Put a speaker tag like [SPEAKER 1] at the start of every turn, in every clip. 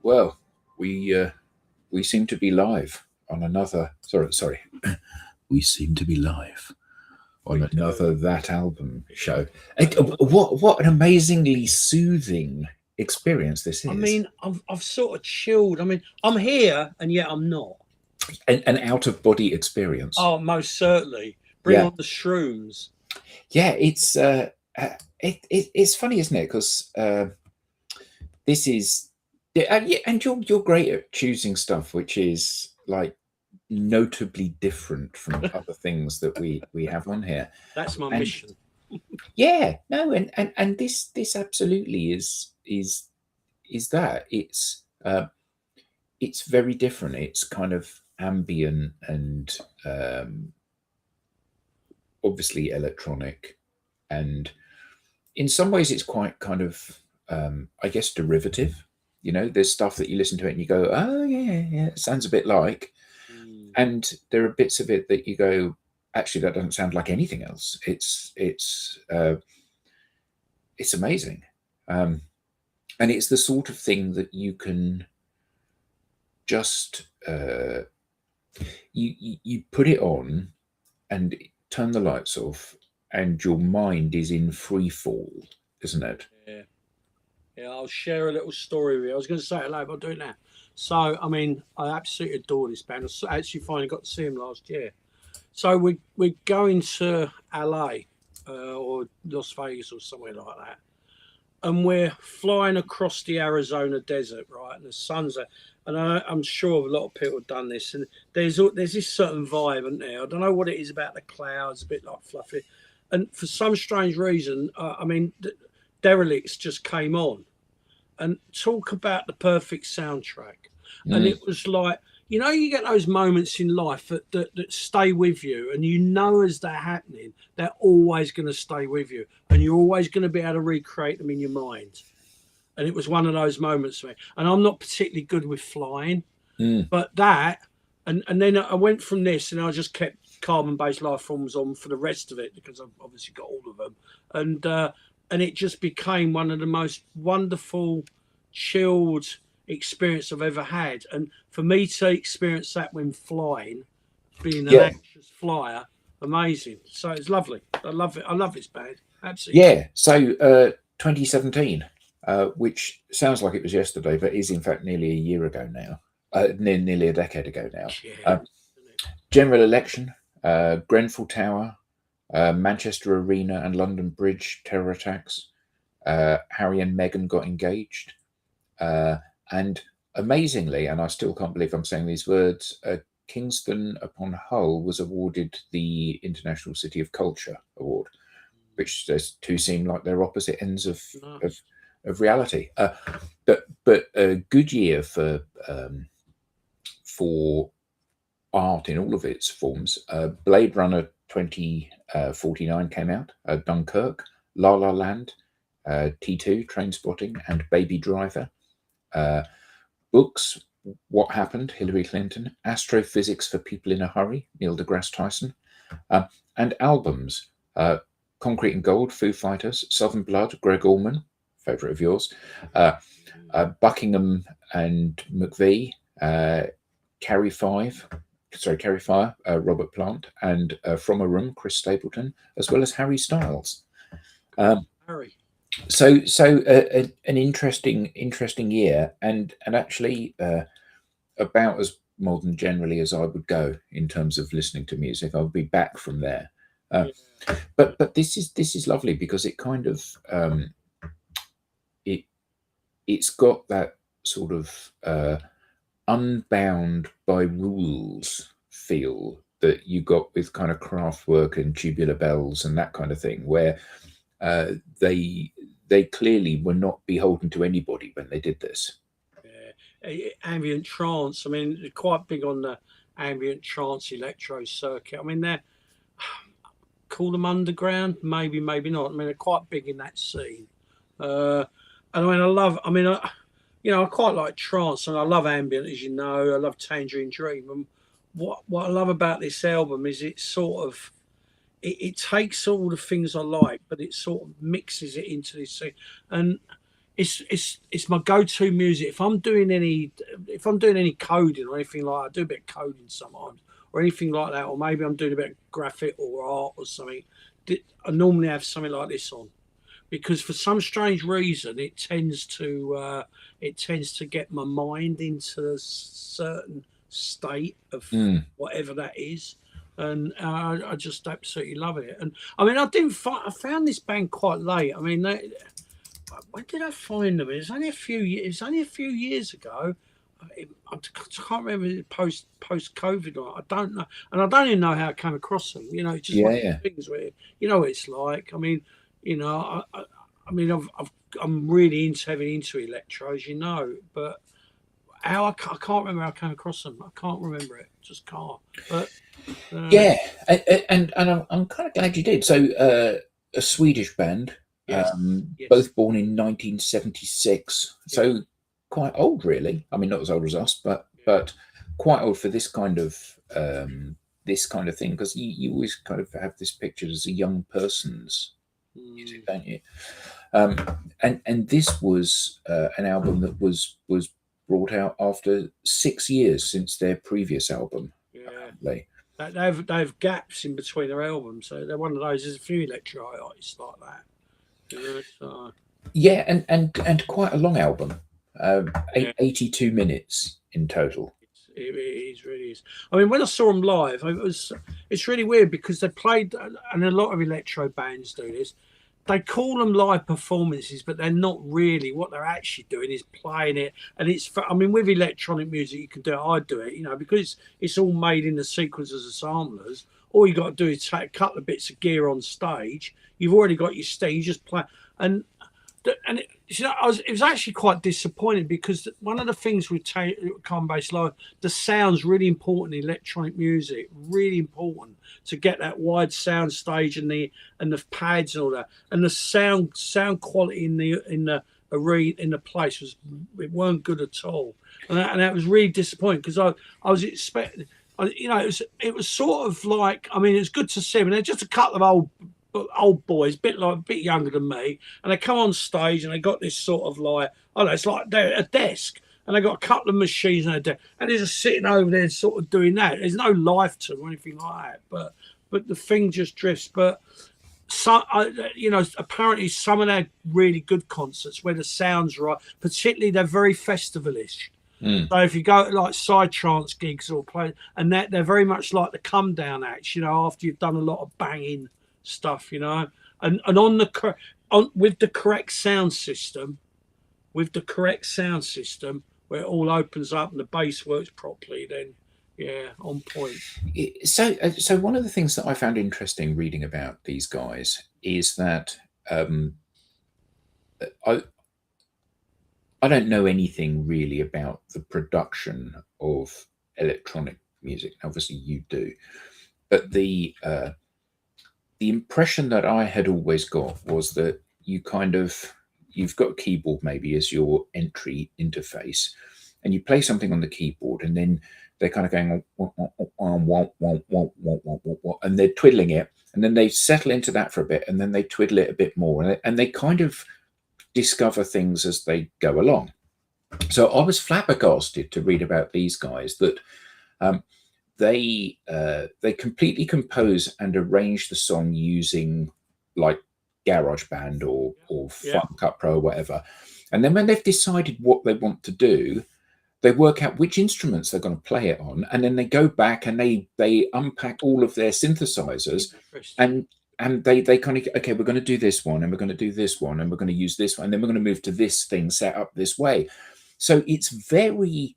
[SPEAKER 1] Well, we seem to be live on another. Sorry. We seem to be live
[SPEAKER 2] We
[SPEAKER 1] on
[SPEAKER 2] do.
[SPEAKER 1] another That Album show. What an amazingly soothing experience this
[SPEAKER 2] I
[SPEAKER 1] is.
[SPEAKER 2] mean, I've sort of chilled. I mean, I'm here and yet I'm not.
[SPEAKER 1] An out of body experience.
[SPEAKER 2] Oh, most certainly. Bring
[SPEAKER 1] Yeah,
[SPEAKER 2] on the shrooms.
[SPEAKER 1] yeah. It's funny, isn't it? Because this is yeah, yeah, and you're great at choosing stuff which is like notably different from other things that we have on here.
[SPEAKER 2] That's my
[SPEAKER 1] And
[SPEAKER 2] mission.
[SPEAKER 1] yeah, no, and this absolutely is that it's very different. It's kind of ambient and um, obviously electronic, and in some ways it's quite kind of I guess derivative. You know, there's stuff that you listen to it and you go, oh yeah, yeah, it sounds a bit like,
[SPEAKER 2] Mm.
[SPEAKER 1] and there are bits of it that you go, actually that doesn't sound like anything else. It's amazing, um, and it's the sort of thing that you can just you put it on and turn the lights off, and your mind is in free fall, isn't it?
[SPEAKER 2] Yeah. Yeah, I'll share a little story with you. I was going to say it later, but I'll do it now. So, I mean, I absolutely adore this band. I actually finally got to see them last year. So we're going to LA or Las Vegas or somewhere like that, and we're flying across the Arizona desert, right? And the sun's out, and I'm sure a lot of people have done this. And there's this certain vibe, isn't there? I don't know what it is about the clouds, a bit like fluffy, and for some strange reason, I mean, Derelicts just came on, and talk about the perfect soundtrack. And
[SPEAKER 1] Mm.
[SPEAKER 2] it was like, you get those moments in life that stay with you, and as they're happening, they're always going to stay with you, and you're always going to be able to recreate them in your mind. And it was one of those moments for me. And I'm not particularly good with flying,
[SPEAKER 1] Mm.
[SPEAKER 2] but that, and then I went from this, and I just kept Carbon Based Lifeforms on for the rest of it because I've obviously got all of them, and it just became one of the most wonderful, chilled experience I've ever had. And for me to experience that when flying, being an
[SPEAKER 1] Yeah,
[SPEAKER 2] anxious flyer, amazing. So it's lovely. I love it. I love this band. Absolutely love
[SPEAKER 1] yeah. So 2017, which sounds like it was yesterday, but is in fact nearly a year ago now, nearly a decade ago now.
[SPEAKER 2] it. Yeah.
[SPEAKER 1] Uh, General election, Grenfell Tower, Manchester Arena, and London Bridge terror attacks. Harry and Meghan got engaged, and amazingly, and I still can't believe I'm saying these words, Kingston upon Hull was awarded the International City of Culture Award, which those two seem like they're opposite ends of,
[SPEAKER 2] Nice.
[SPEAKER 1] of reality. But a good year for art in all of its forms. Blade Runner 2049 came out. Dunkirk, La La Land, T2, Train Spotting, and Baby Driver. Uh, Books, What Happened, Hillary Clinton, Astrophysics for People in a Hurry, Neil deGrasse Tyson, and albums, Concrete and Gold, Foo Fighters, Southern Blood, Greg Allman, favourite of yours, uh, Buckingham and McVie, Carrie Five, Carrie Fire, Robert Plant, and From a Room, Chris Stapleton, as well as Harry Styles. Um,
[SPEAKER 2] Harry.
[SPEAKER 1] so an interesting year, and actually about as modern generally as I would go in terms of listening to music. I'll be back from there. Uh,
[SPEAKER 2] Yeah.
[SPEAKER 1] but this is lovely because it kind of it it's got that sort of unbound by rules feel that you got with kind of Kraftwerk and Tubular Bells and that kind of thing, where uh, they they clearly were not beholden to anybody when they did this.
[SPEAKER 2] Yeah. Ambient trance. I mean, they're quite big on the ambient trance electro circuit. I mean, they're call them underground, maybe, maybe not. I mean, they're quite big in that scene. Uh, and I mean, I love. I mean, I quite like trance, and I love ambient, as you know. I love Tangerine Dream, and what I love about this album is it sort of it takes all the things I like, but it sort of mixes it into this thing. And it's my go-to music. If I'm doing any coding or anything like that, I do a bit of coding sometimes or anything like that, or maybe I'm doing a bit of graphic or art or something. I normally have something like this on because for some strange reason it tends to get my mind into a certain state of
[SPEAKER 1] Mm.
[SPEAKER 2] whatever that is, and I just absolutely love it. And I mean, I found this band quite late. I mean, when did I find them? It's only a few years ago. I can't remember post COVID or I don't know, and I don't even know how I came across them. It's just
[SPEAKER 1] Yeah,
[SPEAKER 2] one of
[SPEAKER 1] yeah.
[SPEAKER 2] those things where what it's like. I mean, I mean, I'm really heavy into electro, as you know, but I can't remember how I came across them. I can't remember it. Just can't. But uh,
[SPEAKER 1] Yeah, and I'm kind of glad you did. So, a Swedish band,
[SPEAKER 2] yes, yes,
[SPEAKER 1] both born in 1976,
[SPEAKER 2] yeah,
[SPEAKER 1] so quite old, really. I mean, not as old as us, but quite old for this kind of thing. Because you always kind of have this picture as a young person's
[SPEAKER 2] yeah.
[SPEAKER 1] music, don't you? Um, and this was an album that was brought out after 6 years since their previous album,
[SPEAKER 2] Yeah.
[SPEAKER 1] apparently.
[SPEAKER 2] They have gaps in between their albums, so they're one of those. There's a few electro artists like that. So
[SPEAKER 1] Yeah, and quite a long album,
[SPEAKER 2] yeah,
[SPEAKER 1] 82 minutes in total.
[SPEAKER 2] it really is. I mean, when I saw them live, it's really weird because they played, and a lot of electro bands do this. They call them live performances, but they're not really. What they're actually doing is playing it, and I mean, with electronic music, you can do it. I do it, because it's all made in the sequences of samplers. All you got to do is take a couple of bits of gear on stage. You've already got your stage. You just play, and it was actually quite disappointing because one of the things with Carbon Based Live, the sound's really important in electronic music, really important to get that wide sound stage and the pads and all that, and the sound quality in the arena in the place it weren't good at all, and that was really disappointing because I was expecting. It was sort of like, I mean, it's good to see them. And they're just a couple of old boys, a bit younger than me, and they come on stage and they got this sort of like, I don't know, it's like they're at a desk and they got a couple of machines and they're just sitting over there sort of doing that. There's no life to them or anything like that, but the thing just drifts. But apparently some of their really good concerts where the sound's right, particularly they're very festivalish.
[SPEAKER 1] Mm.
[SPEAKER 2] So if you go to like side trance gigs or play, and they're very much like the come down acts, after you've done a lot of banging stuff, and with the correct sound system, where it all opens up and the bass works properly, then yeah, on point.
[SPEAKER 1] So one of the things that I found interesting reading about these guys is that I I don't know anything really about the production of electronic music. Obviously, you do, but the impression that I had always got was that you've got a keyboard maybe as your entry interface, and you play something on the keyboard, and then they're kind of going and they're twiddling it, and then they settle into that for a bit, and then they twiddle it a bit more, and they kind of discover things as they go along. So I was flabbergasted to read about these guys that um, they completely compose and arrange the song using like GarageBand or
[SPEAKER 2] Yeah,
[SPEAKER 1] Final Cut Pro or whatever, and then when they've decided what they want to do, they work out which instruments they're going to play it on, and then they go back and they unpack all of their synthesizers,
[SPEAKER 2] interesting.
[SPEAKER 1] and they kind of, okay, we're going to do this one, and we're going to do this one, and we're going to use this one, and then we're going to move to this thing set up this way. So it's very,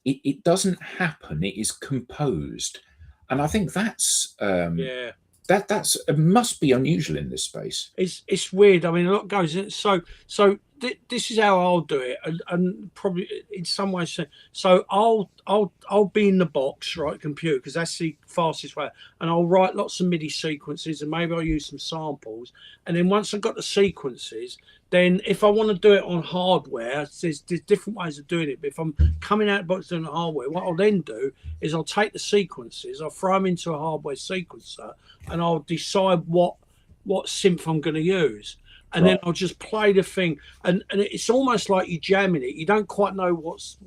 [SPEAKER 1] it doesn't happen, it is composed, and I think
[SPEAKER 2] Yeah,
[SPEAKER 1] that's it must be unusual in this space.
[SPEAKER 2] it's weird. I mean, a lot goes in. This is how I'll do it, and probably in some ways. So I'll be in the box, right, computer, because that's the fastest way, and I'll write lots of MIDI sequences, and maybe I'll use some samples, and then once I've got the sequences, then if I want to do it on hardware, there's different ways of doing it. But if I'm coming out of the box doing the hardware, what I'll then do is I'll take the sequences, I'll throw them into a hardware sequencer, and I'll decide what synth I'm going to use. and then I'll just play the thing, and it's almost like you're jamming it. You don't quite know what's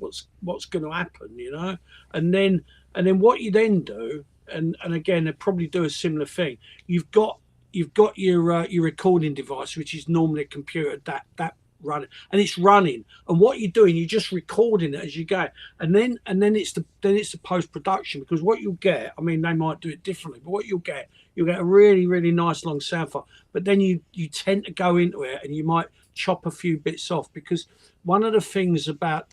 [SPEAKER 2] going to happen, you know, and then what you then do, and again they probably do a similar thing. You've got your recording device, which is normally a computer that running, and it's running, and what you're doing, you're just recording it as you go, and then it's the post-production, because what you'll get, I mean, they might do it differently, but what you'll get a really nice long sound file, but then you tend to go into it and you might chop a few bits off, because one of the things about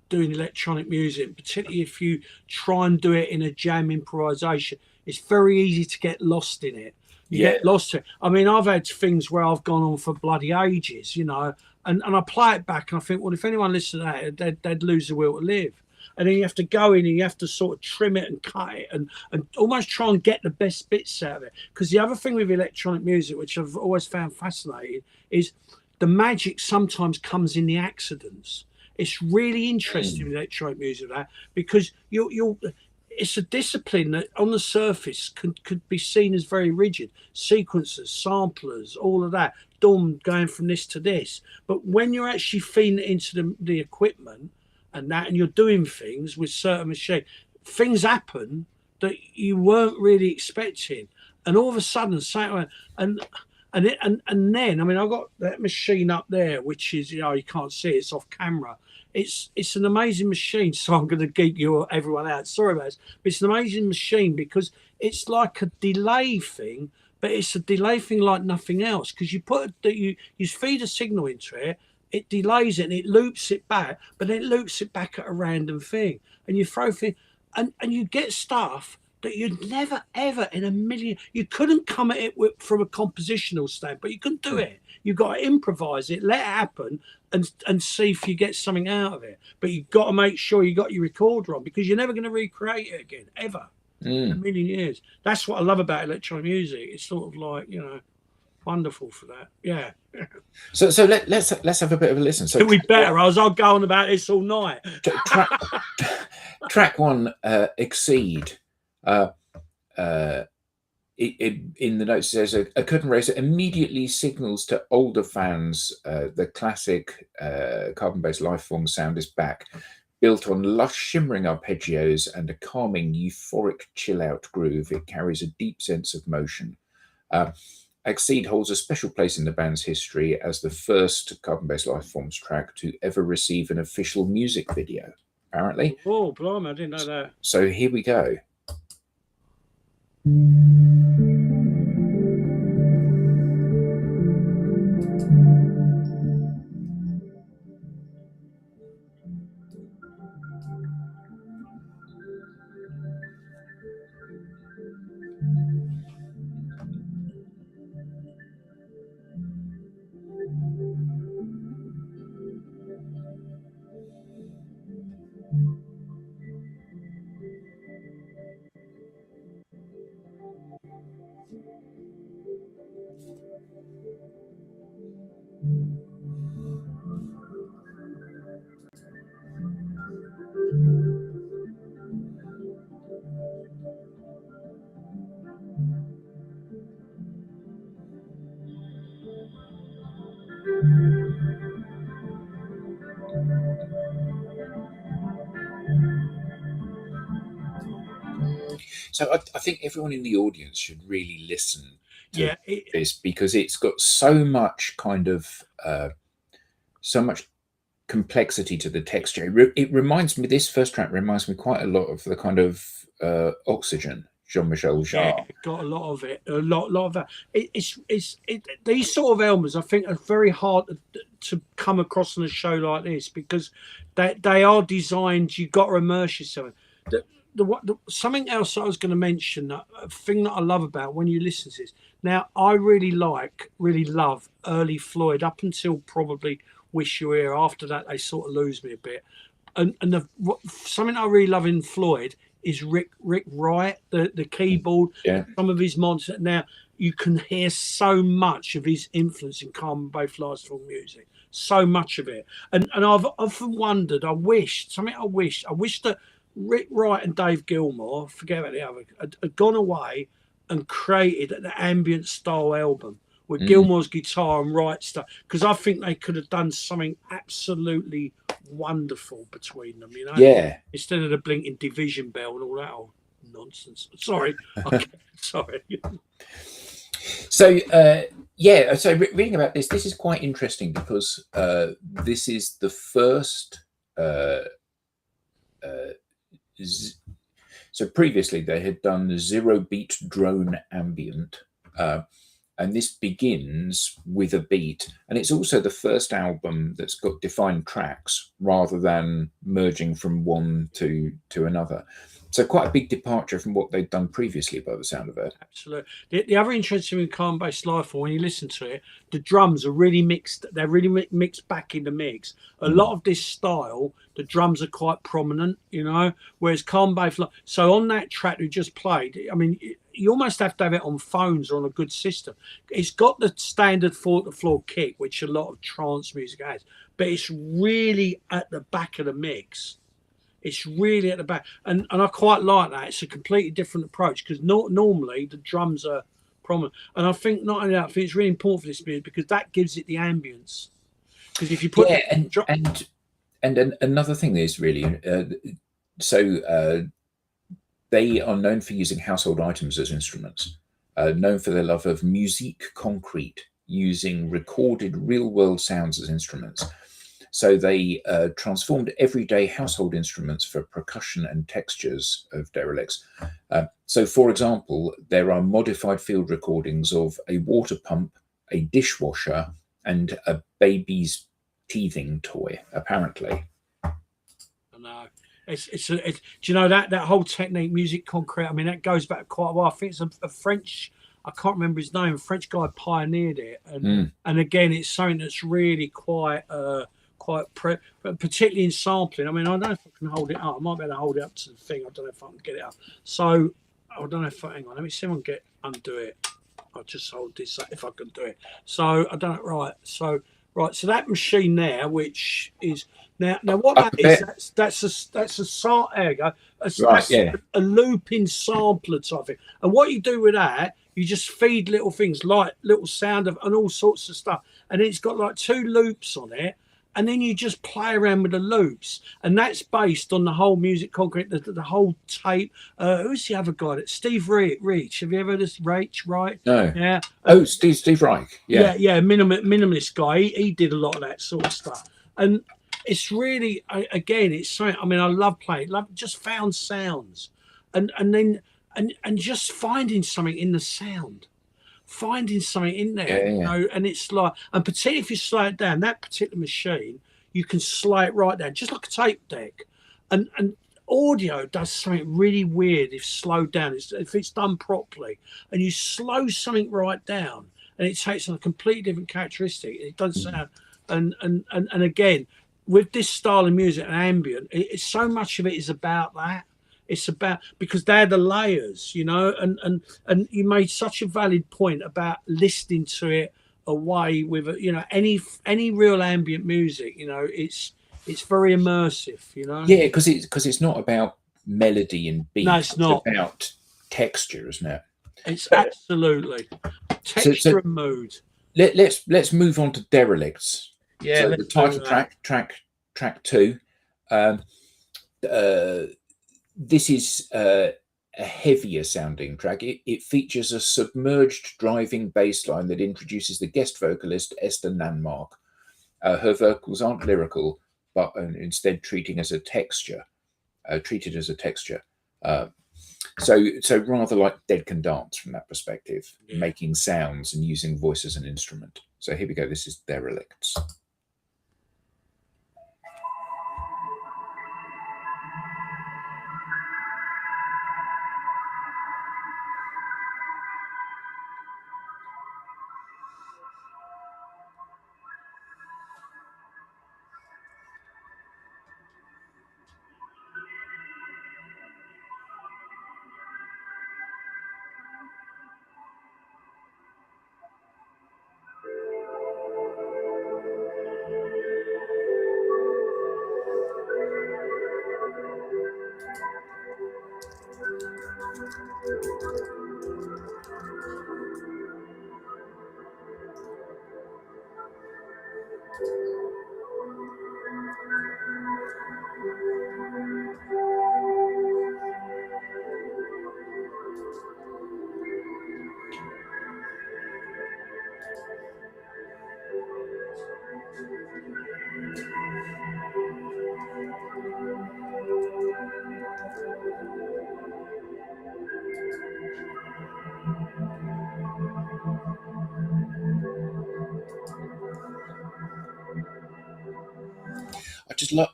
[SPEAKER 2] doing electronic music, particularly if you try and do it in a jam improvisation, it's very easy to get lost in it. You get lost in it. I mean, I've had things where I've gone on for bloody ages, you know, and I play it back and I think, well, if anyone listened to that, they'd lose the will to live. And then you have to go in and you have to sort of trim it and cut it and almost try and get the best bits out of it. Because the other thing with electronic music, which I've always found fascinating, is the magic sometimes comes in the accidents. It's really interesting with electronic music, that, because you'll it's a discipline that on the surface could be seen as very rigid. Sequencers, samplers, all of that, going from this to this. But when you're actually feeding it into the equipment and you're doing things with certain machines, things happen that you weren't really expecting. And all of a sudden, and then, I mean, I've got that machine up there, which is, you know, you can't see it, it's off camera. It's an amazing machine. So I'm going to geek you or everyone out. Sorry about this, but it's an amazing machine because it's like a delay thing, but it's a delay thing like nothing else. Because you feed a signal into it, it delays it and it loops it back, but then it loops it back at a random thing, and you throw things, and you get stuff that you'd never ever in a million. You couldn't come at it from a compositional standpoint. You couldn't do it. You've got to improvise it, let it happen, and see if you get something out of it. But you've got to make sure you got your recorder on, because you're never going to recreate it again, ever, in a million years. That's what I love about electronic music. It's sort of like, you know, wonderful for that. Yeah.
[SPEAKER 1] So let's have a bit of a listen. So
[SPEAKER 2] we better. I'll go on about this all night.
[SPEAKER 1] Track one, Exceed. In the notes, there's a curtain raiser immediately signals to older fans the classic Carbon-Based Lifeforms sound is back, built on lush shimmering arpeggios and a calming euphoric chill out groove. It carries a deep sense of motion. Exceed holds a special place in the band's history as the first Carbon-Based Lifeforms track to ever receive an official music video, apparently.
[SPEAKER 2] Oh, blimey, I didn't know that.
[SPEAKER 1] So here we go. So I think everyone in the audience should really listen to this, because it's got so much kind of so much complexity to the texture. It reminds me, this first track reminds me quite a lot of the kind of Oxygen, Jean-Michel Jarre.
[SPEAKER 2] Yeah, got a lot of it, a lot of that. These sort of albums, I think, are very hard to come across on a show like this, because they are designed. You've got to immerse yourself. Something else I was going to mention, a thing that I love about when you listen to this. Now, I really love early Floyd up until probably Wish You Were Here. After that, they sort of lose me a bit. And something I really love in Floyd is Rick Wright, the keyboard, some of his monsters. Now, you can hear so much of his influence in Carbon-Based Lifeforms music, so much of it. And I've often wondered, I wish that Rick Wright and Dave Gilmour, forget about the other, had gone away and created an ambient style album with Gilmour's guitar and write stuff, because I think they could have done something absolutely wonderful between them, you know.
[SPEAKER 1] Yeah.
[SPEAKER 2] Instead of the blinking division bell and all that old nonsense. Sorry, okay, sorry.
[SPEAKER 1] So so reading about this is quite interesting because this is the first. So previously they had done the 0-beat drone ambient, and this begins with a beat, and it's also the first album that's got defined tracks rather than merging from one to another. So quite a big departure from what they'd done previously, by the sound of it.
[SPEAKER 2] Absolutely. The other interesting with Carbon Based Lifeform, when you listen to it, the drums are really mixed. They're really mixed back in the mix. A lot of this style, the drums are quite prominent, you know, whereas Carbon Based. So on that track we just played, I mean, you almost have to have it on phones or on a good system. It's got the standard 4-to-floor kick, which a lot of trance music has, but it's really at the back of the mix. It's really at the back, and I quite like that. It's a completely different approach because normally the drums are prominent, and I think not only that, I think it's really important for this music because that gives it the ambience. Because if you put
[SPEAKER 1] and another thing is really they are known for using household items as instruments, known for their love of musique concrete, using recorded real-world sounds as instruments. So they transformed everyday household instruments for percussion and textures of Derelicts. So, for example, there are modified field recordings of a water pump, a dishwasher, and a baby's teething toy, apparently.
[SPEAKER 2] I know. Do you know that whole technique, musique concrete? I mean, that goes back quite a while. I think it's a French. I can't remember his name. A French guy pioneered it, and again, it's something that's really quite particularly in sampling. I mean, I don't know if I can hold it up. I might be able to hold it up to the thing. I don't know if I can get it up. So I don't know if hang on. Let me see if I can undo it. I'll just hold this up if I can do it. So I don't right. So that machine there, which is now what that is, that's a sample. There you go. That's a looping sampler type thing. And what you do with that, you just feed little things like little sound of and all sorts of stuff. And it's got like 2 loops on it. And then you just play around with the loops, and that's based on the whole musique concrete, the whole tape. Who's the other guy? That Steve Reich. Have you ever heard of this? Reich, right?
[SPEAKER 1] No.
[SPEAKER 2] Yeah.
[SPEAKER 1] Steve Reich. Yeah.
[SPEAKER 2] Minimalist guy. He did a lot of that sort of stuff, and it's really again, it's something. I mean, I love playing. Love just found sounds, and then just finding something in the sound. Finding something in there, you know, and it's like, and particularly if you slow it down, that particular machine, you can slow it right down, just like a tape deck. And audio does something really weird if slowed down. If it's done properly, and you slow something right down, and it takes on a completely different characteristic. It does sound, and again, with this style of music and ambient, it's so much of it is about that. It's about because they're the layers, you know, and you made such a valid point about listening to it away with, you know, any real ambient music, you know, it's very immersive, you know.
[SPEAKER 1] Yeah, because it's not about melody and beat.
[SPEAKER 2] No, it's not.
[SPEAKER 1] It's about texture, isn't it?
[SPEAKER 2] It's absolutely texture and mood.
[SPEAKER 1] Let's move on to Derelicts.
[SPEAKER 2] Yeah,
[SPEAKER 1] so the title track 2. This is a heavier sounding track. It features a submerged driving bass line that introduces the guest vocalist Esther Nanmark. Her vocals aren't lyrical, but instead treated as a texture. So rather like Dead Can Dance from that perspective, making sounds and using voice as an instrument. So here we go. This is Derelicts.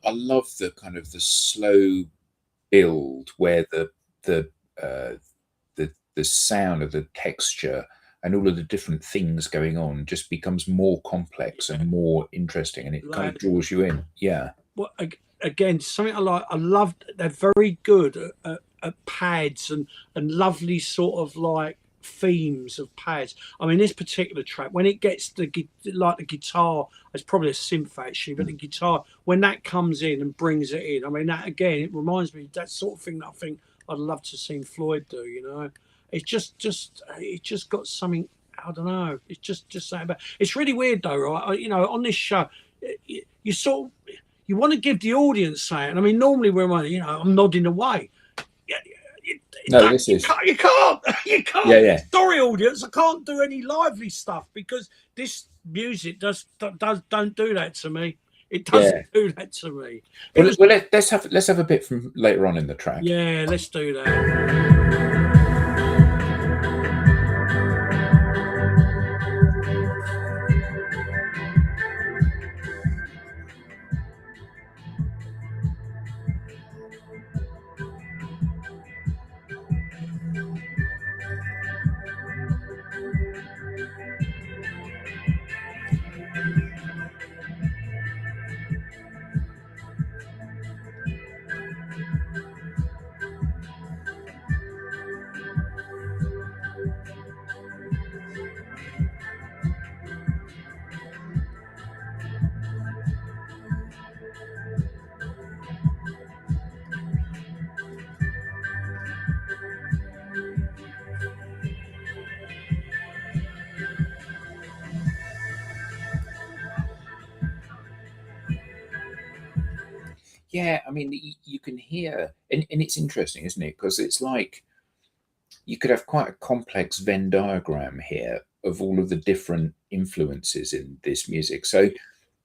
[SPEAKER 1] I love the kind of the slow build where the uh, the sound of the texture and all of the different things going on just becomes more complex
[SPEAKER 2] Yeah.
[SPEAKER 1] and more interesting, and it kind of
[SPEAKER 2] Like,
[SPEAKER 1] draws you in. Yeah,
[SPEAKER 2] what again? Something I like. I love. They're very good at pads and lovely sort of like themes of pads. I mean, this particular track, when it gets the guitar, it's probably a synth actually, but the guitar when that comes in and brings it in. I mean, that again, it reminds me of that sort of thing that I think I'd love to see Floyd do. You know, it's it just got something. I don't know. It's just something about. It's really weird though, right? You know, on this show, you sort of you want to give the audience something. I mean, normally when I'm nodding away. Yeah,
[SPEAKER 1] no, this is
[SPEAKER 2] you can't, you
[SPEAKER 1] yeah,
[SPEAKER 2] can't.
[SPEAKER 1] yeah,
[SPEAKER 2] Sorry, audience, I can't do any lively stuff because this music don't do that to me. It doesn't
[SPEAKER 1] yeah.
[SPEAKER 2] do that to me. It
[SPEAKER 1] Well,
[SPEAKER 2] was,
[SPEAKER 1] let's have a bit from later on in the track.
[SPEAKER 2] yeah. Let's do that.
[SPEAKER 1] Yeah, I mean, you can hear, and it's interesting, isn't it? Because it's like you could have quite a complex Venn diagram here of all of the different influences in this music. So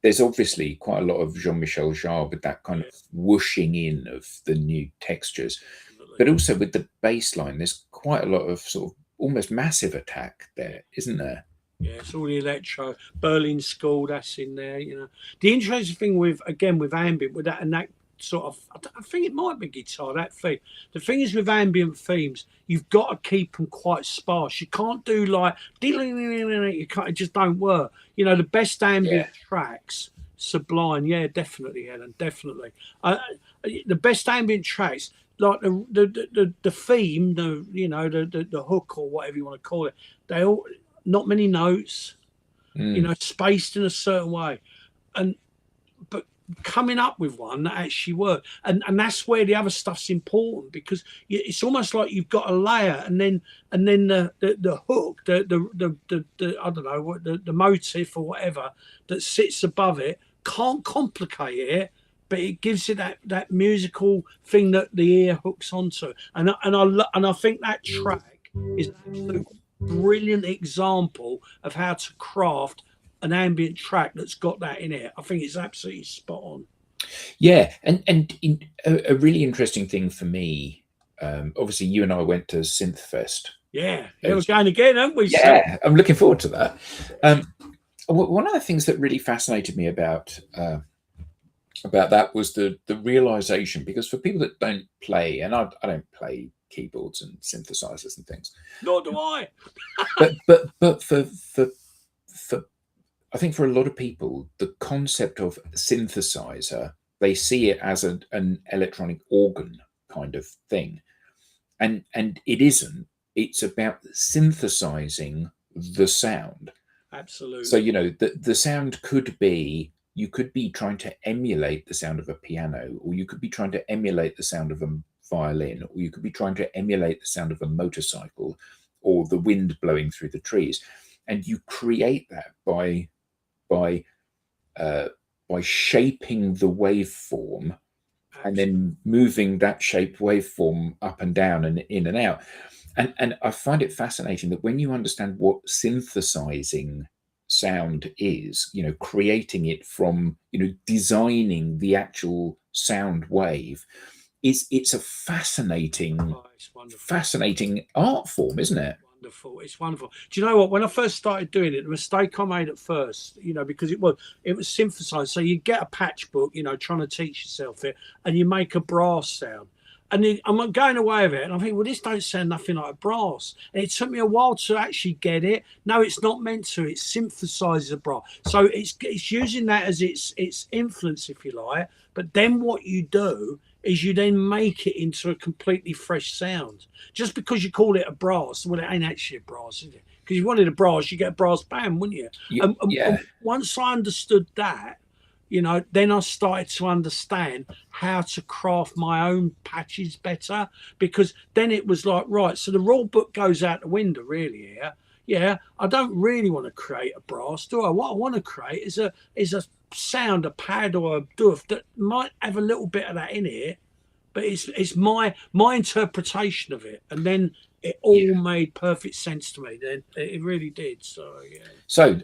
[SPEAKER 1] there's obviously quite a lot of Jean-Michel Jarre with that kind
[SPEAKER 2] Yeah,
[SPEAKER 1] of whooshing in of the new textures,
[SPEAKER 2] definitely.
[SPEAKER 1] but also with the bass line, there's quite a lot of sort of almost massive attack there, isn't there?
[SPEAKER 2] Yeah, it's all the electro. Berlin School, that's in there. You know, the interesting thing with ambient with that and that sort of, I think it might be guitar that theme. The thing is with ambient themes, you've got to keep them quite sparse. You can't do like you can't. It just don't work. You know, the best
[SPEAKER 1] Yeah.
[SPEAKER 2] ambient tracks, Sublime. Yeah, definitely, Helen, definitely. The best ambient tracks. Like the theme, the hook or whatever you want to call it, they all not many notes,
[SPEAKER 1] Mm.
[SPEAKER 2] spaced in a certain way, and but coming up with one that actually worked, and that's where the other stuff's important because it's almost like you've got a layer, and then the hook, the I don't know what the motif or whatever that sits above it can't complicate it. But it gives it that musical thing that the ear hooks onto, and I think that track is an absolute brilliant example of how to craft an ambient track that's got that in it. I think it's absolutely spot on.
[SPEAKER 1] Yeah, a really interesting thing for me. Obviously, you and I went to Synthfest.
[SPEAKER 2] Yeah, we're going again, aren't we?
[SPEAKER 1] Yeah, I'm looking forward to that. One of the things that really fascinated me about that was the realization, because for people that don't play, and I don't play keyboards and synthesizers and things,
[SPEAKER 2] Nor do I.
[SPEAKER 1] but for I think for a lot of people, the concept of synthesizer, they see it as an electronic organ kind of thing, and it isn't. It's about synthesizing the sound. So
[SPEAKER 2] Absolutely.
[SPEAKER 1] the sound could be, you could be trying to emulate the sound of a piano, or you could be trying to emulate the sound of a violin, or you could be trying to emulate the sound of a motorcycle, or the wind blowing through the trees, and you create that by by shaping the waveform and
[SPEAKER 2] Absolutely.
[SPEAKER 1] then moving that shaped waveform up and down and in and out. And I find it fascinating that when you understand what synthesizing sound is, creating it from, designing the actual sound wave, it's a fascinating,
[SPEAKER 2] Oh, it's wonderful.
[SPEAKER 1] fascinating art form, isn't it?
[SPEAKER 2] Wonderful. It's wonderful. Do you know what? When I first started doing it, the mistake I made at first, because it was synthesized. So you get a patch book, trying to teach yourself it, and you make a brass sound. And then I'm going away with it, and I think, well, this don't sound nothing like a brass. And it took me a while to actually get it. No, it's not meant to. It synthesizes a brass. So it's using that as its influence, if you like. But then what you do is you then make it into a completely fresh sound. Just because you call it a brass, well, it ain't actually a brass, is it? Because if you wanted a brass, you get a brass band, wouldn't you? And
[SPEAKER 1] Yeah,
[SPEAKER 2] once I understood that, then I started to understand how to craft my own patches better. Because then it was like, right, so the rule book goes out the window, really. Here, yeah, I don't really want to create a brass, do I? What I want to create is a sound, a pad or a doof that might have a little bit of that in it, but it's my interpretation of it, and then it all
[SPEAKER 1] yeah.
[SPEAKER 2] made perfect sense to me. Then it really did. So yeah,
[SPEAKER 1] So,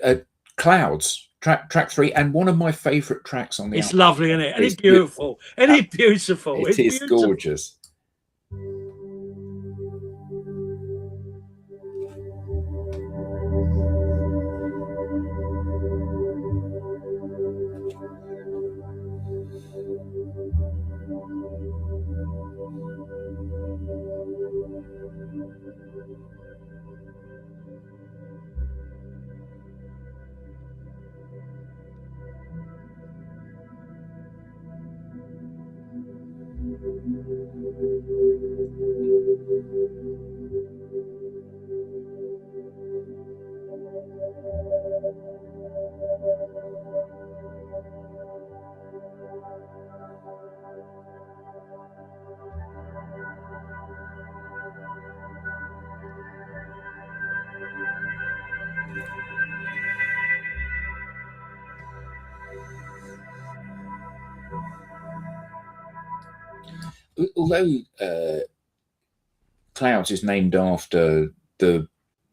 [SPEAKER 1] Clouds, track three, and one of my favorite tracks on the
[SPEAKER 2] it's
[SPEAKER 1] album.
[SPEAKER 2] lovely, isn't it? And
[SPEAKER 1] It's
[SPEAKER 2] it's beautiful. And
[SPEAKER 1] uh,
[SPEAKER 2] it's beautiful.
[SPEAKER 1] it
[SPEAKER 2] It's
[SPEAKER 1] is
[SPEAKER 2] beautiful.
[SPEAKER 1] gorgeous. Although Clouds is named after the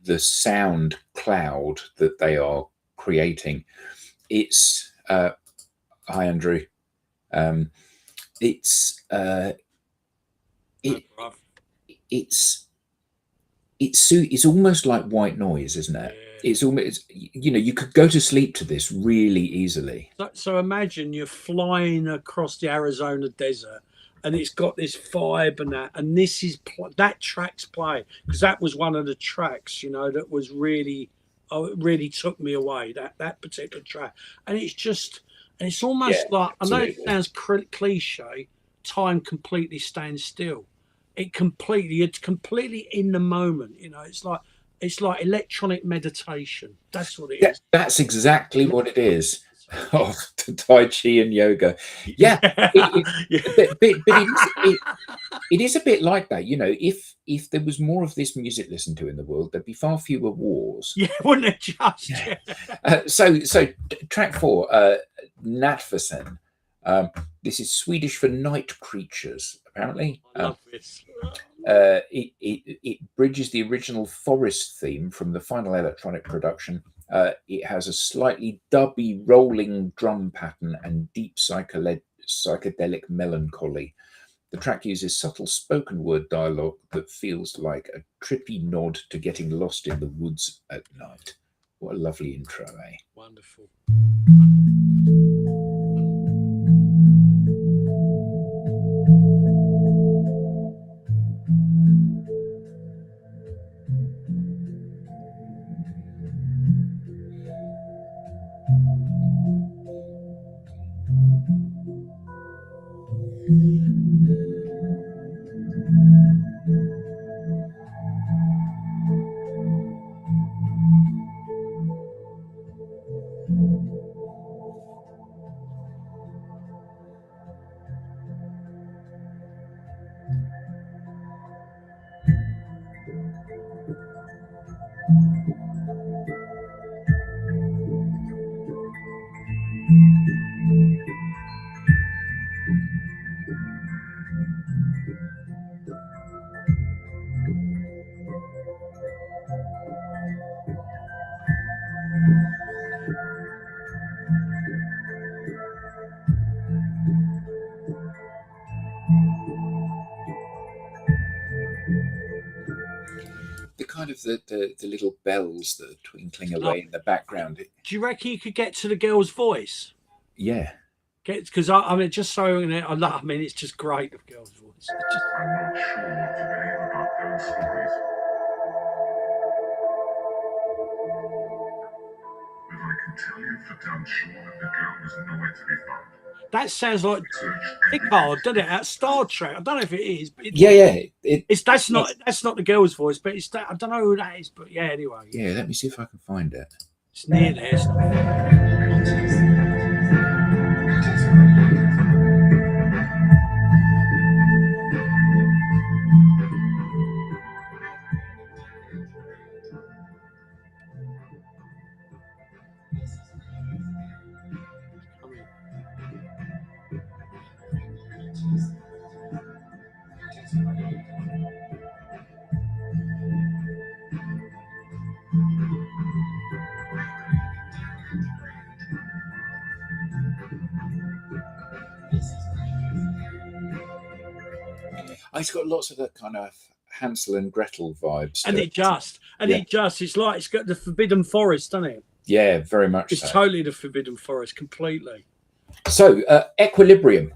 [SPEAKER 1] the sound cloud that they are creating, it's hi Andrew. Um, it's
[SPEAKER 2] No,
[SPEAKER 1] it
[SPEAKER 2] bruv.
[SPEAKER 1] it's it's almost like white noise, isn't it?
[SPEAKER 2] Yeah.
[SPEAKER 1] It's almost, you could go to sleep to this really easily.
[SPEAKER 2] So imagine you're flying across the Arizona desert, and it's got this vibe and that, and this is that track's playing, because that was one of the tracks, that was really, oh, it really took me away, that particular track. And it's just, and it's
[SPEAKER 1] Yeah,
[SPEAKER 2] almost like, I know it
[SPEAKER 1] absolutely.
[SPEAKER 2] sounds cliche, time completely stands still. It's completely in the moment. It's like electronic meditation. That's what it
[SPEAKER 1] Yeah,
[SPEAKER 2] is.
[SPEAKER 1] that's exactly what it is.
[SPEAKER 2] Meditation.
[SPEAKER 1] Oh, Tai Chi and yoga. Yeah,
[SPEAKER 2] Yeah,
[SPEAKER 1] but
[SPEAKER 2] yeah.
[SPEAKER 1] it is a bit like that. If there was more of this music listened to in the world, there'd be far fewer wars.
[SPEAKER 2] Yeah, wouldn't it just?
[SPEAKER 1] Yeah.
[SPEAKER 2] Yeah.
[SPEAKER 1] So track four, Natfasen. Um, this is Swedish for night creatures, apparently.
[SPEAKER 2] I love this.
[SPEAKER 1] It bridges the original forest theme from the final electronic production. It has a slightly dubby rolling drum pattern and deep psychedelic melancholy. The track uses subtle spoken word dialogue that feels like a trippy nod to getting lost in the woods at night. What a lovely intro, eh?
[SPEAKER 2] Wonderful.
[SPEAKER 1] The kind of the little bells that are twinkling away in the background.
[SPEAKER 2] Do you reckon you could get to the girl's voice?
[SPEAKER 1] Yeah.
[SPEAKER 2] Because I mean, just so I love. I mean, it's just great. The girl's voice.
[SPEAKER 3] I'm not sure what to believe about those stories. But I can tell you for damn sure that the girl was nowhere to be found.
[SPEAKER 2] That sounds like Picard, doesn't it? At Star Trek. I don't know if it is. But that's not the girl's voice, but it's that. I don't know who that is, but yeah. Anyway.
[SPEAKER 1] Yeah. Let me see if I can find it.
[SPEAKER 2] It's near there.
[SPEAKER 1] It's got lots of the kind of Hansel and Gretel vibes.
[SPEAKER 2] And it's like it's got the Forbidden Forest, doesn't it?
[SPEAKER 1] Yeah, very much.
[SPEAKER 2] It's totally the Forbidden Forest, completely.
[SPEAKER 1] So, Equilibrium,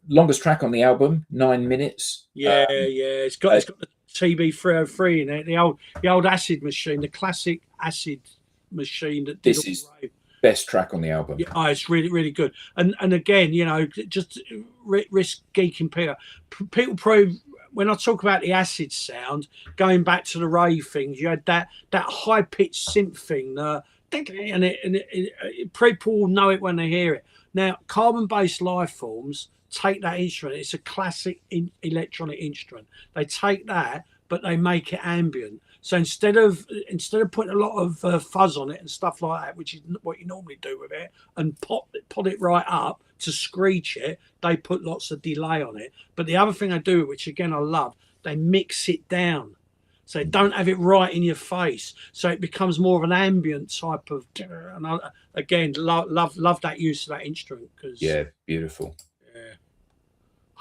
[SPEAKER 1] longest track on the album, 9 minutes.
[SPEAKER 2] Yeah. It's got the TB303 in it, the old acid machine, the classic acid machine that did
[SPEAKER 1] this is best track on the album.
[SPEAKER 2] Yeah, it's really, really good. And again, just risk geeking people probably, when I talk about the acid sound, going back to the rave things, you had that high pitched synth thing, and people will know it when they hear it. Now, Carbon Based Lifeforms take that instrument. It's a classic electronic instrument. They take that, but they make it ambient. So instead of putting a lot of fuzz on it and stuff like that, which is what you normally do with it, and pot it right up to screech it, they put lots of delay on it. But the other thing they do, which again I love, they mix it down. So don't have it right in your face. So it becomes more of an ambient type of. And again, love that use of that instrument.
[SPEAKER 1] Yeah, beautiful.
[SPEAKER 2] Yeah,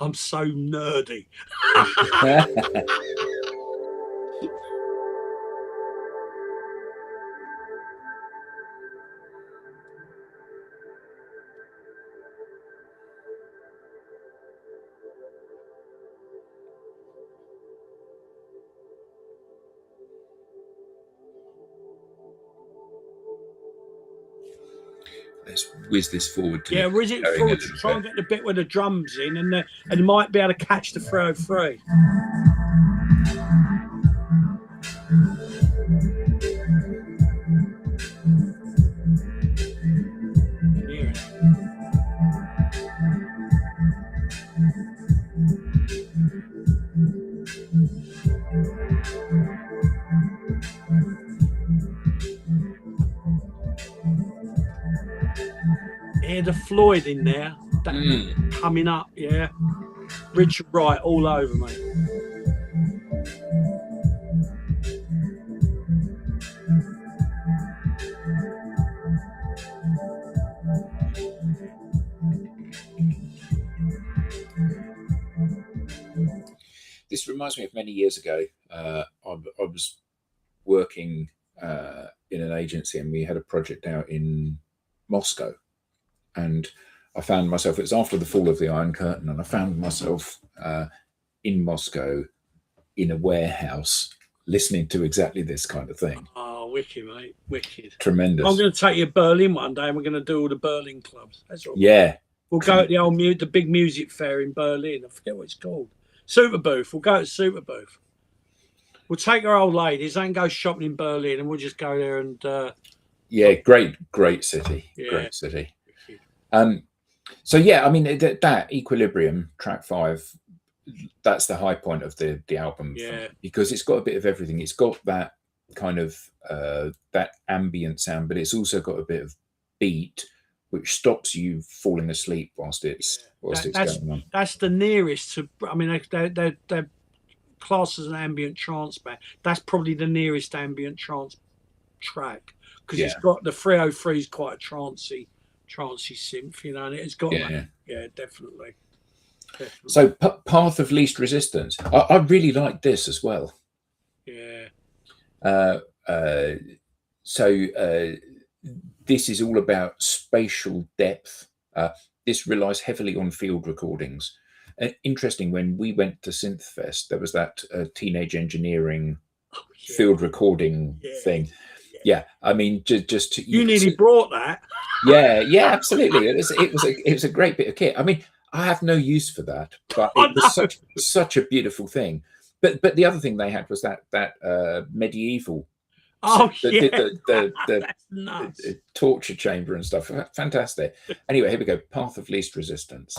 [SPEAKER 2] I'm so nerdy.
[SPEAKER 1] Let's whiz this forward.
[SPEAKER 2] Whiz it forward to try and get the bit where the drums in, and you might be able to catch the 303. Hear the Floyd in there, coming up, yeah. Richard Wright all over, mate.
[SPEAKER 1] This reminds me of many years ago. I was working in an agency, and we had a project out in Moscow. And I found myself, it was after the fall of the Iron Curtain, and I found myself in Moscow in a warehouse listening to exactly this kind of thing.
[SPEAKER 2] Oh, wicked, mate. Wicked.
[SPEAKER 1] Tremendous.
[SPEAKER 2] I'm going to take you to Berlin one day, and we're going to do all the Berlin clubs. That's all.
[SPEAKER 1] Yeah.
[SPEAKER 2] We'll go to the big music fair in Berlin. I forget what it's called. Super Booth. We'll go to Super Booth. We'll take our old ladies and go shopping in Berlin, and we'll just go there and...
[SPEAKER 1] yeah, great city. Yeah. Great city. So yeah, I mean that Equilibrium track 5, that's the high point of the album.
[SPEAKER 2] Yeah.
[SPEAKER 1] Because it's got a bit of everything. It's got that kind of that ambient sound, but it's also got a bit of beat which stops you falling asleep whilst it's going on.
[SPEAKER 2] That's the nearest to. I mean, they're classed as an ambient trance band. That's probably the nearest ambient trance track, because it's got the 303 is quite a trancey synth, you know, and it's got definitely.
[SPEAKER 1] So Path of Least Resistance, I really like this as well. So this is all about spatial depth. This relies heavily on field recordings. Interesting, when we went to Synthfest, there was that teenage engineering field recording thing. Yeah, I mean, just
[SPEAKER 2] you nearly brought that.
[SPEAKER 1] Yeah, absolutely. It was a great bit of kit. I mean, I have no use for that, but it was such a beautiful thing. But the other thing they had was that medieval.
[SPEAKER 2] That's nuts.
[SPEAKER 1] The torture chamber and stuff. Fantastic. Anyway, here we go. Path of Least Resistance.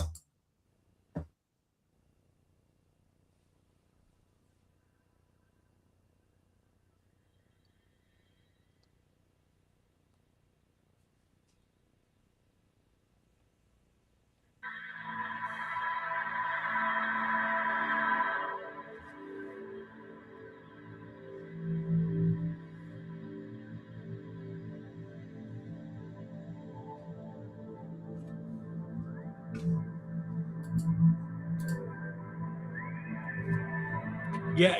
[SPEAKER 2] Yeah.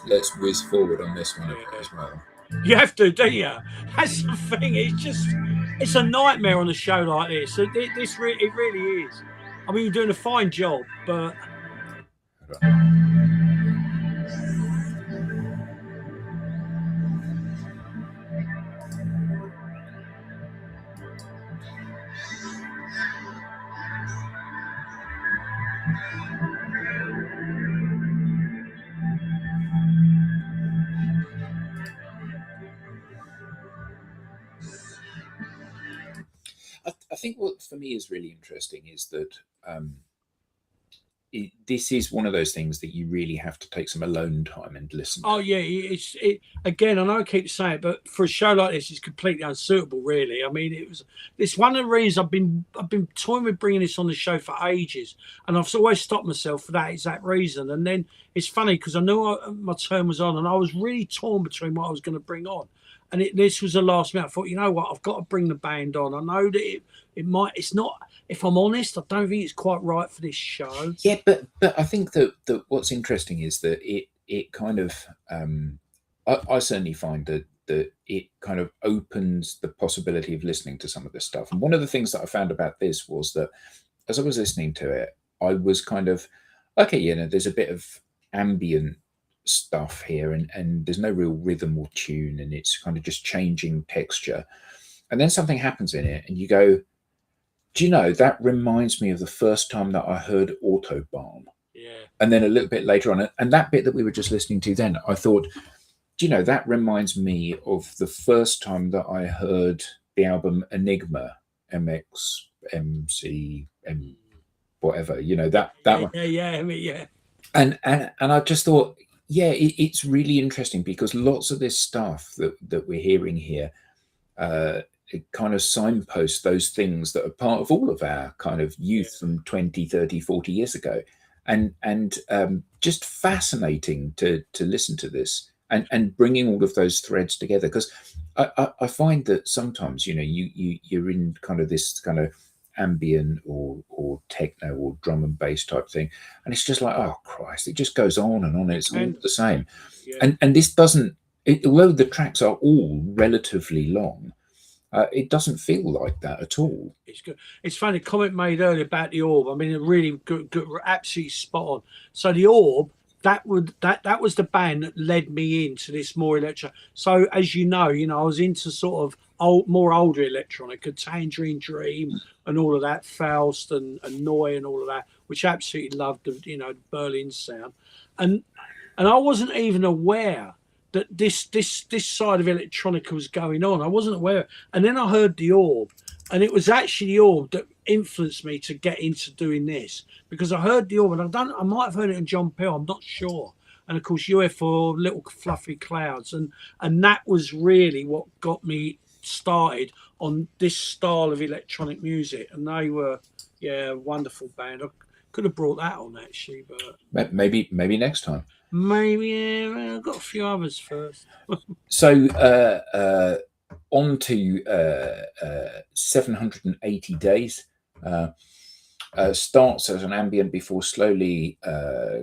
[SPEAKER 1] Let's whiz forward on this one as well.
[SPEAKER 2] You have to, don't you? That's the thing. It's a nightmare on a show like this. It really is. I mean, you're doing a fine job, but.
[SPEAKER 1] I think what for me is really interesting is that this is one of those things that you really have to take some alone time and listen to.
[SPEAKER 2] Oh yeah, again, I know I keep saying it, but for a show like this, it's completely unsuitable, really. I mean, it's one of the reasons I've been toying with bringing this on the show for ages, and I've always stopped myself for that exact reason. And then it's funny because I knew my turn was on, and I was really torn between what I was going to bring on. And this was the last minute. I thought, you know what, I've got to bring the band on. I know that it's not, if I'm honest, I don't think it's quite right for this show.
[SPEAKER 1] Yeah, but I think that what's interesting is that it kind of, I certainly find that it kind of opens the possibility of listening to some of this stuff. And one of the things that I found about this was that as I was listening to it, I was kind of, okay, you know, there's a bit of ambient stuff here, and there's no real rhythm or tune, and it's kind of just changing texture. And then something happens in it and you go, do you know, that reminds me of the first time that I heard Autobahn.
[SPEAKER 2] Yeah.
[SPEAKER 1] And then a little bit later on, and that bit that we were just listening to then, I thought, do you know, that reminds me of the first time that I heard the album Enigma, MXMC, whatever, you know, that one.
[SPEAKER 2] Yeah.
[SPEAKER 1] And I just thought, yeah, it's really interesting because lots of this stuff that we're hearing here, it kind of signposts those things that are part of all of our kind of youth from 20, 30, 40 years ago. And just fascinating to listen to this and bringing all of those threads together. Because I find that sometimes, you know, you're in kind of this kind of ambient or techno or drum and bass type thing, and it's just like, oh Christ, it just goes on and on. It's all the same. And this doesn't, although the tracks are all relatively long, it doesn't feel like that at all.
[SPEAKER 2] It's good. It's funny, a comment made earlier about the Orb. I mean, a really good, absolutely spot on. So the Orb, that was the band that led me into this more electro. So as you know, I was into sort of more older electronic, a Tangerine Dream and all of that, Faust and Noy and all of that, which I absolutely loved the the Berlin sound, and I wasn't even aware that this side of electronica was going on. I wasn't aware, and then I heard the Orb, and it was actually the Orb that influenced me to get into doing this, because I heard the Orb, and I might have heard it in John Peel, I'm not sure. And of course, UFO, Little Fluffy Clouds, and that was really what got me started on this style of electronic music. And they were, yeah, a wonderful band. I could have brought that on actually, but
[SPEAKER 1] maybe next time.
[SPEAKER 2] maybe, yeah, I've got a few others first.
[SPEAKER 1] So on to 780 Days. Starts as an ambient before slowly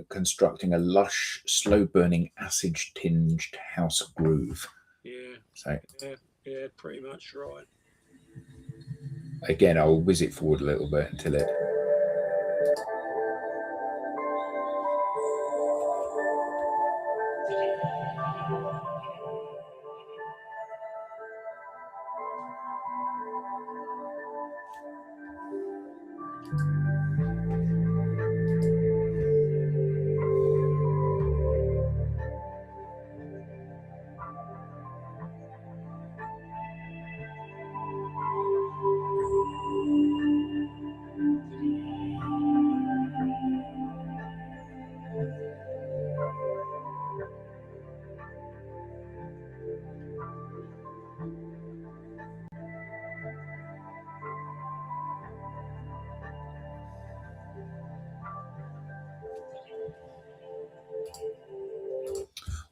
[SPEAKER 1] constructing a lush, slow-burning, acid-tinged house groove.
[SPEAKER 2] Yeah.
[SPEAKER 1] So
[SPEAKER 2] Yeah, pretty much right.
[SPEAKER 1] Again, I'll whiz it forward a little bit until it.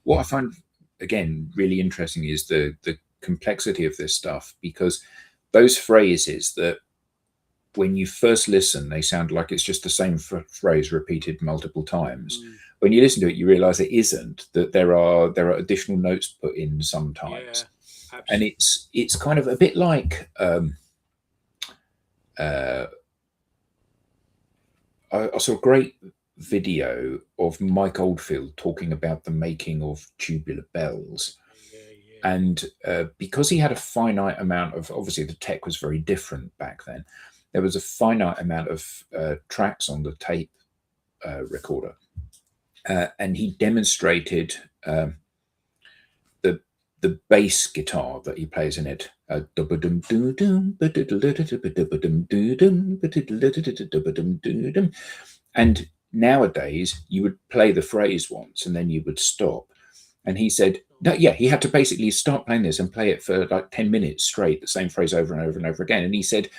[SPEAKER 1] What I find, again, really interesting is the complexity of this stuff, because those phrases that when you first listen, they sound like it's just the same phrase repeated multiple times. When you listen to it, you realize it isn't, that there are additional notes put in sometimes.
[SPEAKER 2] Yeah,
[SPEAKER 1] and it's kind of a bit like I saw a great video of Mike Oldfield talking about the making of Tubular Bells. And because he had a finite amount of, obviously the tech was very different back then, there was a finite amount of tracks on the tape recorder. And he demonstrated the bass guitar that he plays in it. And nowadays you would play the phrase once and then you would stop. And he said, no, yeah, he had to basically start playing this and play it for like 10 minutes straight, the same phrase over and over and over again. And he said,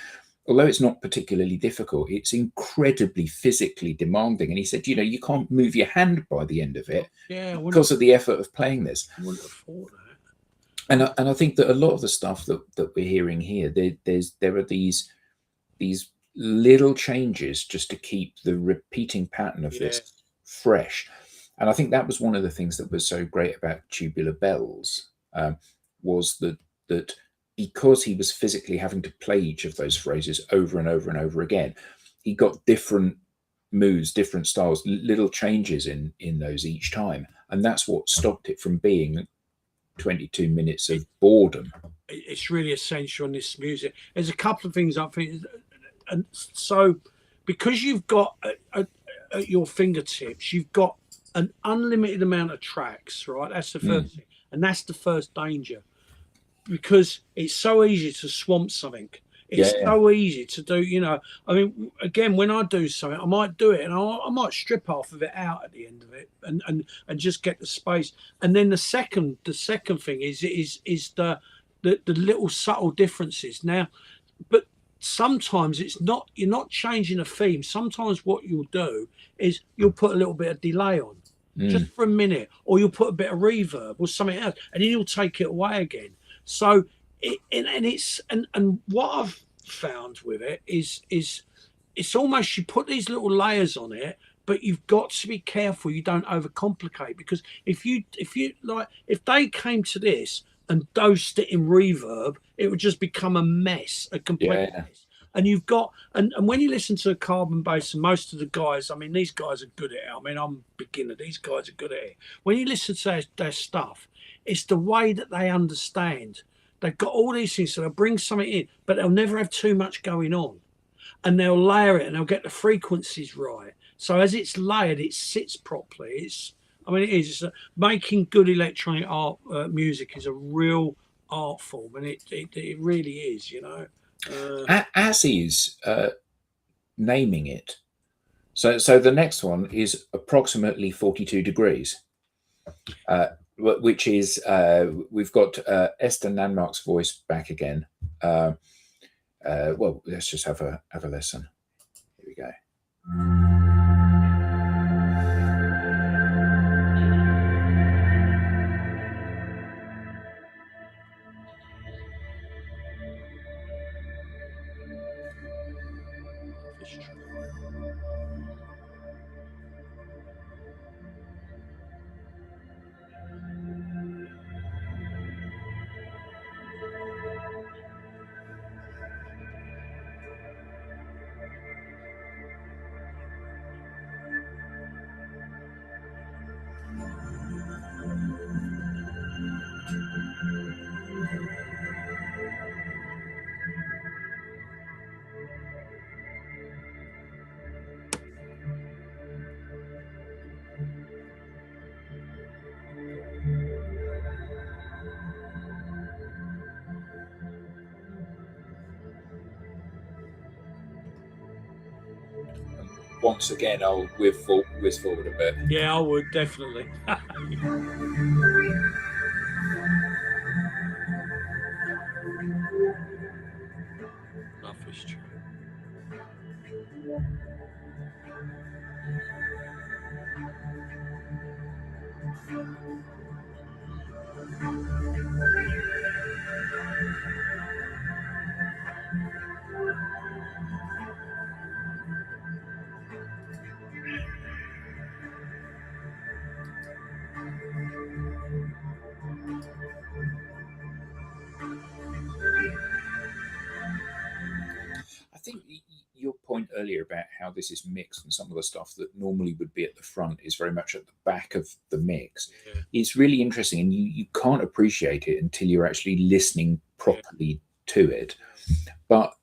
[SPEAKER 1] although it's not particularly difficult, it's incredibly physically demanding. And he said, you can't move your hand by the end of it because of the effort of playing this.
[SPEAKER 2] I wouldn't have thought that.
[SPEAKER 1] And I think that a lot of the stuff that we're hearing here, there are these little changes just to keep the repeating pattern of this fresh. And I think that was one of the things that was so great about Tubular Bells, was that because he was physically having to play each of those phrases over and over and over again, he got different moods, different styles, little changes in those each time. And that's what stopped it from being 22 minutes of boredom.
[SPEAKER 2] It's really essential in this music. There's a couple of things I think, and so because you've got at your fingertips, you've got an unlimited amount of tracks, right? That's the first thing, and that's the first danger, because it's so easy to swamp something. It's so easy to do, I mean, again, when I do something, I might do it and I might strip half of it out at the end of it and just get the space. And then the second thing is the little subtle differences. Now, but sometimes you're not changing a theme. Sometimes what you'll do is you'll put a little bit of delay on just for a minute, or you'll put a bit of reverb or something else, and then you'll take it away again. So and what I've found with it is it's almost, you put these little layers on it, but you've got to be careful you don't overcomplicate, because if they came to this and dosed it in reverb, it would just become a mess, a complete mess. And you've got, and when you listen to Carbon Based, and most of the guys, I mean, these guys are good at it. I mean, I'm a beginner. These guys are good at it. When you listen to their stuff, it's the way that they understand they've got all these things, so they'll bring something in, but they'll never have too much going on, and they'll layer it and they'll get the frequencies right. So as it's layered, it sits properly. It is. Making good electronic art music is a real art form, and it really is.
[SPEAKER 1] As is naming it. So the next one is approximately 42 degrees, which is we've got Esther Nanmark's voice back again. Well, let's just have a listen. Here we go. Once again, I'll whiz forward a bit.
[SPEAKER 2] Yeah, I would definitely. Love is true.
[SPEAKER 1] I think your point earlier about how this is mixed and some of the stuff that normally would be at the front is very much at the back of the mix.
[SPEAKER 2] Yeah.
[SPEAKER 1] It's really interesting, and you can't appreciate it until you're actually listening properly to it. But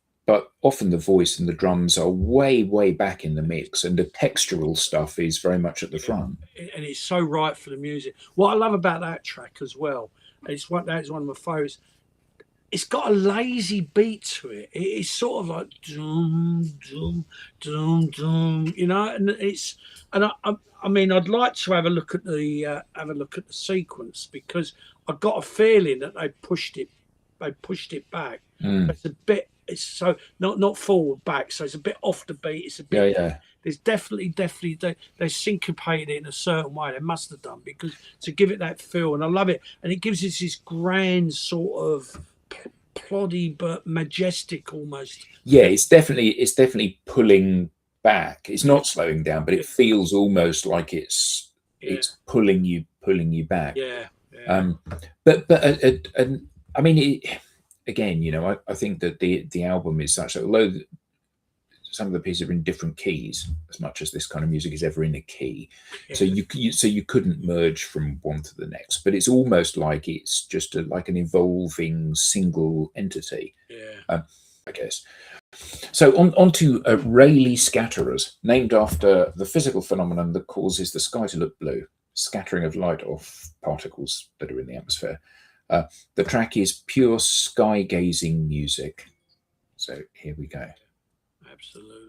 [SPEAKER 1] often the voice and the drums are way back in the mix, and the textural stuff is very much at the front.
[SPEAKER 2] And it's so right for the music. What I love about that track as well, that's one of my favourites. It's got a lazy beat to it. It's sort of like dum dum dum dum, and I mean, I'd like to have a look at the sequence, because I've got a feeling that they pushed it back. It's a bit. It's so not forward back, so it's a bit off the beat. It's a bit.
[SPEAKER 1] Yeah.
[SPEAKER 2] There's definitely they syncopated it in a certain way. They must have done, because to give it that feel, and I love it, and it gives us this grand sort of ploddy but majestic almost.
[SPEAKER 1] Yeah, it's definitely pulling back. It's not slowing down, but it feels almost like it's pulling you back.
[SPEAKER 2] Yeah.
[SPEAKER 1] But I mean, again, I think that the album is such that although some of the pieces are in different keys, as much as this kind of music is ever in a key, so you couldn't merge from one to the next. But it's almost like it's just like an evolving single entity.
[SPEAKER 2] Yeah.
[SPEAKER 1] I guess. So on to Rayleigh scatterers, named after the physical phenomenon that causes the sky to look blue, scattering of light off particles that are in the atmosphere. The track is pure sky gazing music. So here we go.
[SPEAKER 2] Absolutely.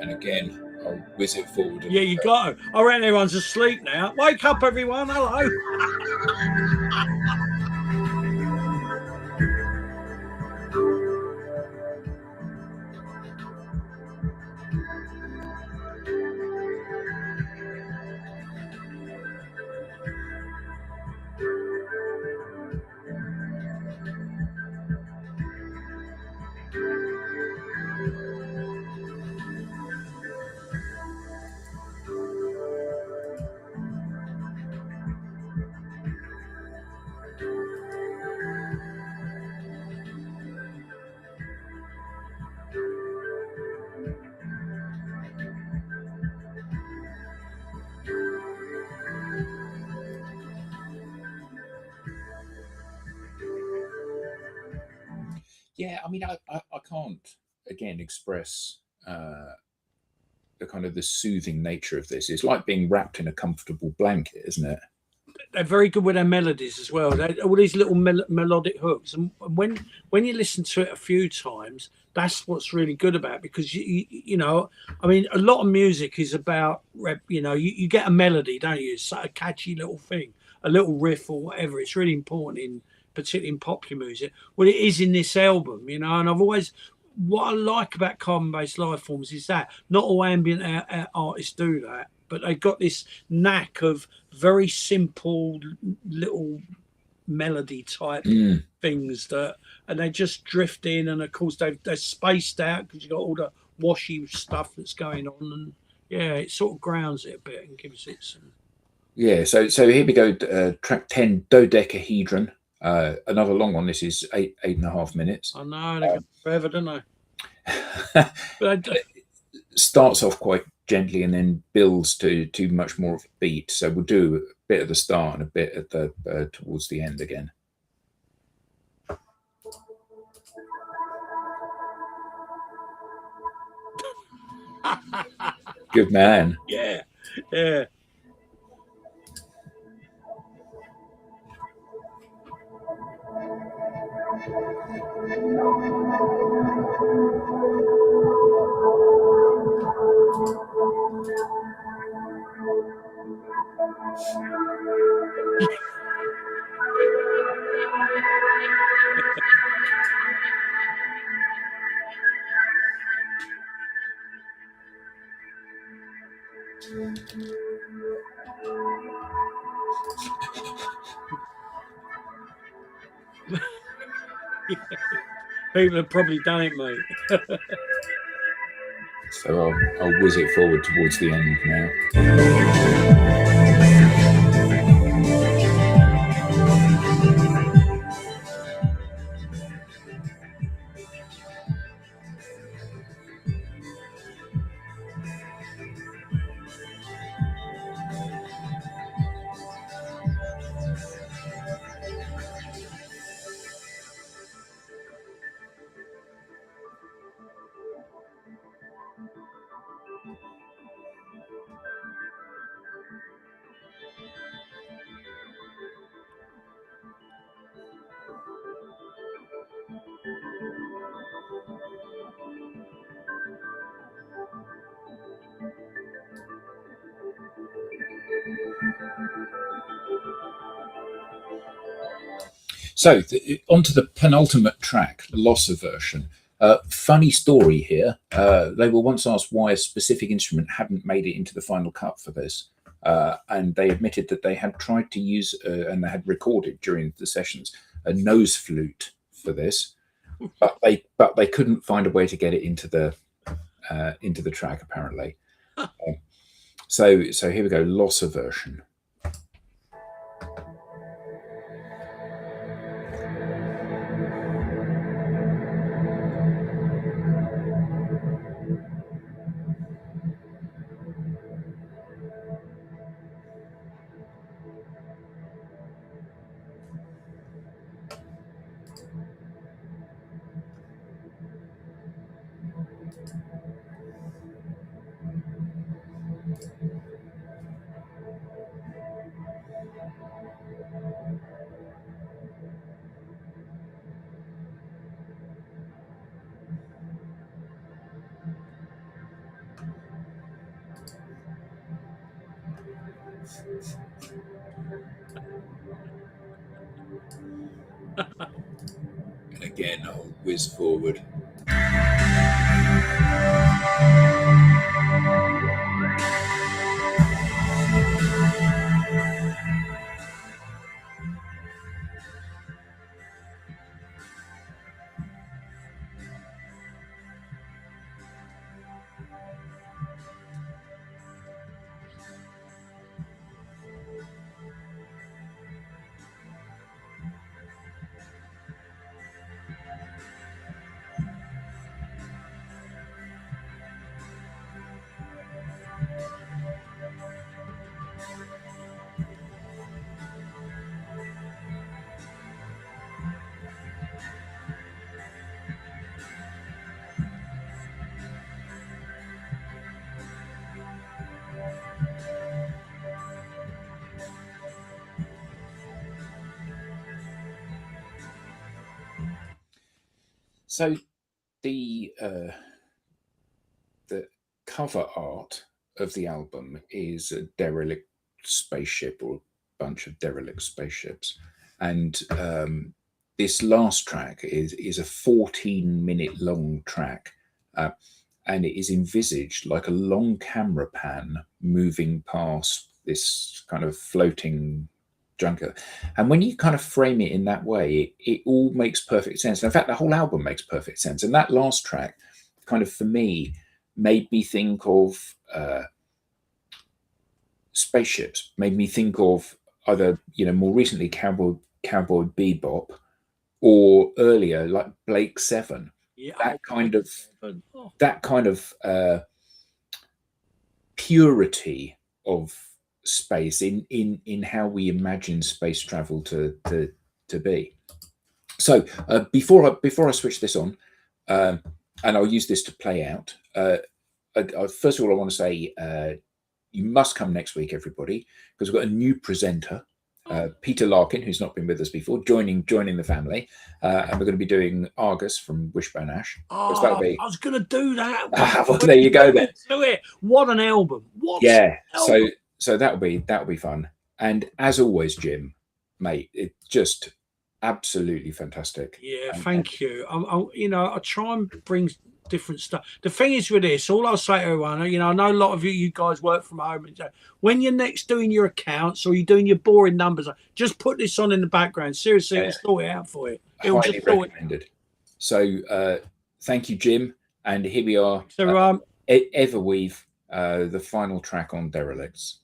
[SPEAKER 1] And again, I'll whiz it forward.
[SPEAKER 2] Yeah, you got to. I reckon everyone's asleep now. Wake up, everyone. Hello.
[SPEAKER 1] Yeah, I mean, I can't again express the kind of the soothing nature of this. It's like being wrapped in a comfortable blanket, isn't it?
[SPEAKER 2] They're very good with their melodies as well. All these little melodic hooks, and when you listen to it a few times, that's what's really good about it, because you know, I mean, a lot of music is about you know, you get a melody, don't you? It's a catchy little thing, a little riff or whatever. It's really important in particularly in popular music. Well, it is in this album, you know, and I've always what I like about Carbon Based Lifeforms is that not all ambient artists do that, but they've got this knack of very simple little melody type things that, and they just drift in, and of course they're spaced out because you've got all the washy stuff that's going on, and yeah, it sort of grounds it a bit and gives it some.
[SPEAKER 1] Yeah, so here we go. Track 10, Dodecahedron. Another long one. This is eight and a half minutes.
[SPEAKER 2] I know they go forever, don't they? But
[SPEAKER 1] starts off quite gently and then builds to much more of a beat. So we'll do a bit at the start and a bit at the towards the end again. Good man.
[SPEAKER 2] Yeah, yeah. People have probably done it, mate.
[SPEAKER 1] So I'll whiz it forward towards the end now. So onto the penultimate track, the loss aversion. Funny story here. They were once asked why a specific instrument hadn't made it into the final cut for this. And they admitted that they had tried to use, and they had recorded during the sessions, a nose flute for this, but they couldn't find a way to get it into the track apparently. So here we go, loss aversion. And again, I'll whiz forward. So the cover art of the album is a derelict spaceship or a bunch of derelict spaceships, and this last track is a 14-minute long track, and it is envisaged like a long camera pan moving past this kind of floating junker. And when you kind of frame it in that way, it all makes perfect sense. And in fact, the whole album makes perfect sense. And that last track, kind of for me, made me think of spaceships, made me think of either, more recently Cowboy Bebop, or earlier like Blake Seven.
[SPEAKER 2] Yeah,
[SPEAKER 1] that kind of purity of space in how we imagine space travel to be. So before I switch this on, and I'll use this to play out. First of all, I want to say you must come next week, everybody, because we've got a new presenter, Peter Larkin, who's not been with us before, joining the family, and we're going to be doing Argus from Wishbone Ash.
[SPEAKER 2] I was going to do that.
[SPEAKER 1] Well, there you go then.
[SPEAKER 2] What an album!
[SPEAKER 1] So that'll be fun. And as always, Jim, mate, it's just absolutely fantastic.
[SPEAKER 2] Yeah, thank you. I try and bring different stuff. The thing is with this, all I'll say to everyone, I know a lot of you guys work from home, and when you're next doing your accounts or you're doing your boring numbers, just put this on in the background. Seriously, it'll sort it out for you.
[SPEAKER 1] Highly recommended. So thank you, Jim. And here we are.
[SPEAKER 2] So
[SPEAKER 1] Everweave, the final track on Derelicts.